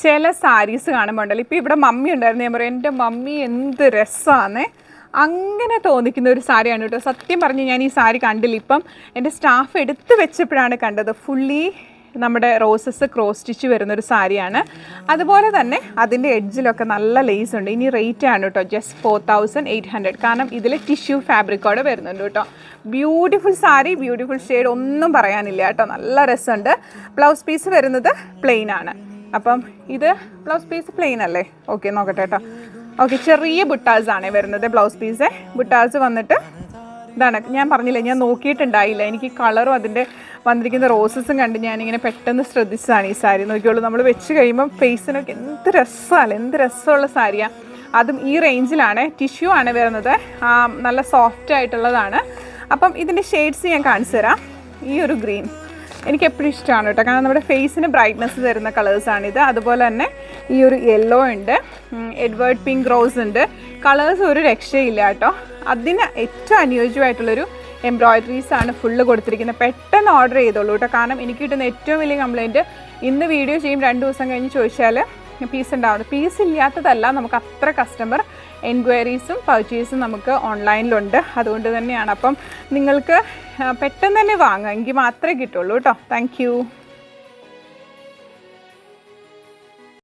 ചില സാരീസ് കാണുമ്പോൾ ഉണ്ടല്ലോ, ഇപ്പോൾ ഇവിടെ മമ്മി ഉണ്ടായിരുന്നു, ഞാൻ പറയും എൻ്റെ മമ്മി എന്ത് രസമാണ്, അങ്ങനെ തോന്നിക്കുന്ന ഒരു സാരിയാണ് കേട്ടോ. സത്യം പറഞ്ഞ് ഞാൻ ഈ സാരി കണ്ടില്ല, ഇപ്പം എൻ്റെ സ്റ്റാഫ് എടുത്ത് വെച്ചപ്പോഴാണ് കണ്ടത്. ഫുള്ളി നമ്മുടെ റോസസ് ക്രോസ് സ്റ്റിച്ച് വരുന്നൊരു സാരിയാണ്. അതുപോലെ തന്നെ അതിൻ്റെ എഡ്ജിലൊക്കെ നല്ല ലേസ് ഉണ്ട്. ഇനി റേറ്റ് ആണ് കേട്ടോ, ജസ്റ്റ് 4800. കാരണം ഇതിൽ ടിഷ്യൂ ഫാബ്രിക്കോടെ വരുന്നുണ്ട് കേട്ടോ. ബ്യൂട്ടിഫുൾ സാരി, ബ്യൂട്ടിഫുൾ ഷെയ്ഡ്, ഒന്നും പറയാനില്ല കേട്ടോ. നല്ല രസമുണ്ട്. ബ്ലൗസ് പീസ് വരുന്നത് പ്ലെയിൻ ആണ്. അപ്പം ഇത് ബ്ലൗസ് പീസ് പ്ലെയിൻ അല്ലേ? ഓക്കെ, നോക്കട്ടെ കേട്ടോ. ഓക്കെ, ചെറിയ ബുട്ടാസാണ് വരുന്നത് ബ്ലൗസ് പീസ്. ബുട്ടാസ് വന്നിട്ട് ഇതാണ്. ഞാൻ പറഞ്ഞില്ല, ഞാൻ നോക്കിയിട്ടുണ്ടായില്ല. എനിക്ക് കളറും അതിൻ്റെ വന്നിരിക്കുന്ന റോസസും കണ്ട് ഞാനിങ്ങനെ പെട്ടെന്ന് ശ്രദ്ധിച്ചതാണ് ഈ സാരി. നോക്കിയോളൂ, നമ്മൾ വെച്ച് കഴിയുമ്പം ഫേസിനൊക്കെ എന്ത് രസമാണ്, എന്ത് രസമുള്ള സാരിയാണ്. അതും ഈ റേഞ്ചിലാണ്. ടിഷ്യൂ ആണ് വരുന്നത്, നല്ല സോഫ്റ്റ് ആയിട്ടുള്ളതാണ്. അപ്പം ഇതിൻ്റെ ഷെയ്ഡ്സ് ഞാൻ കാണിച്ചു തരാം. ഈ ഒരു ഗ്രീൻ എനിക്ക് എപ്പോഴും ഇഷ്ടമാണ് കേട്ടോ, കാരണം നമ്മുടെ ഫേസിന് ബ്രൈറ്റ്നസ് തരുന്ന കളേഴ്സാണിത്. അതുപോലെ തന്നെ ഈ ഒരു യെല്ലോ ഉണ്ട്, എഡ്വേർഡ് പിങ്ക് റോസ് ഉണ്ട്. കളേഴ്സ് ഒരു രക്ഷയില്ല കേട്ടോ. അതിന് ഏറ്റവും അനുയോജ്യമായിട്ടുള്ളൊരു എംബ്രോയിഡറീസാണ് ഫുള്ള് കൊടുത്തിരിക്കുന്നത്. പെട്ടെന്ന് ഓർഡർ ചെയ്തോളൂ കേട്ടോ. കാരണം എനിക്ക് കിട്ടുന്ന ഏറ്റവും വലിയ കംപ്ലയിൻറ്റ്, ഇന്ന് വീഡിയോ ചെയ്യും 2 ദിവസം കഴിഞ്ഞ് ചോദിച്ചാൽ പീസ് ഉണ്ടാവുന്നത്. പീസ് ഇല്ലാത്തതല്ല, നമുക്ക് അത്ര കസ്റ്റമർ എൻക്വയറീസും പർച്ചേസും നമുക്ക് ഓൺലൈനിലുണ്ട്. അതുകൊണ്ട് തന്നെയാണ്. അപ്പം നിങ്ങൾക്ക് പെട്ടെന്ന് തന്നെ വാങ്ങാം, എങ്കിൽ മാത്രമേ കിട്ടുള്ളൂ കേട്ടോ. താങ്ക്